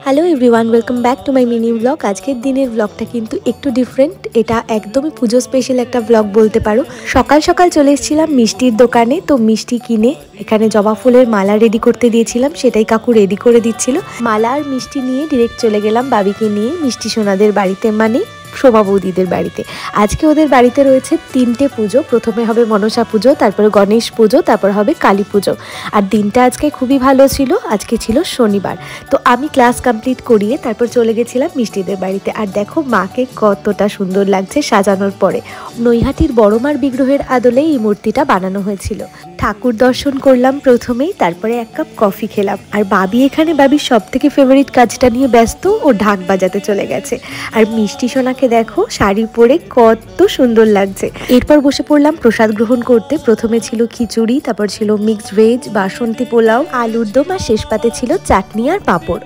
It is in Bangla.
Hello everyone, welcome back to my mini blog. আজকের দিনের ব্লগটা কিন্তু একটু ডিফারেন্ট। এটা একদমই পুজো স্পেশাল একটা ব্লগ বলতে পারো। সকাল সকাল চলে এসেছিলাম মিষ্টির দোকানে, তো মিষ্টি কিনে এখানে জবা ফুলের মালা রেডি করতে দিয়েছিলাম, সেটাই কাকু রেডি করে দিচ্ছিল। মালা আর মিষ্টি নিয়ে ডিরেক্ট চলে গেলাম বাবিকে নিয়ে মিষ্টি সোনাদের বাড়িতে, মানে শোভা বৌদিদের বাড়িতে। আজকে ওদের বাড়িতে রয়েছে 3টে পুজো। প্রথমে হবে মনসা পুজো, তারপরে গণেশ পুজো, তারপর হবে কালী পুজো। আর দিনটা আজকে খুবই ভালো ছিল, আজকে ছিল শনিবার। তো আমি ক্লাস কমপ্লিট করিয়ে তারপর চলে গেছিলাম মিষ্টিদের বাড়িতে। আর দেখো মাকে কতটা সুন্দর লাগছে সাজানোর পরে। নৈহাটির বড়মার বিগ্রহের আদলে এই মূর্তিটা বানানো হয়েছিল। ঠাকুর দর্শন করলাম প্রথমেই, তারপরে 1 কাপ কফি খেলাম। আর বাবির সব থেকে ফেভারিট কাজটা নিয়ে ব্যস্ত, ও ঢাক বাজাতে চলে গেছে। আর মিষ্টি সোনাকে দেখো শাড়ি পরে কত সুন্দর লাগছে। এরপর বসে পড়লাম প্রসাদ গ্রহণ করতে। প্রথমে ছিল খিচুড়ি, তারপর ছিল মিক্সড ভেজ, বাসন্তী পোলাও, আলুর দম, আর শেষ পাতে ছিল চাটনি আর পাঁপড়।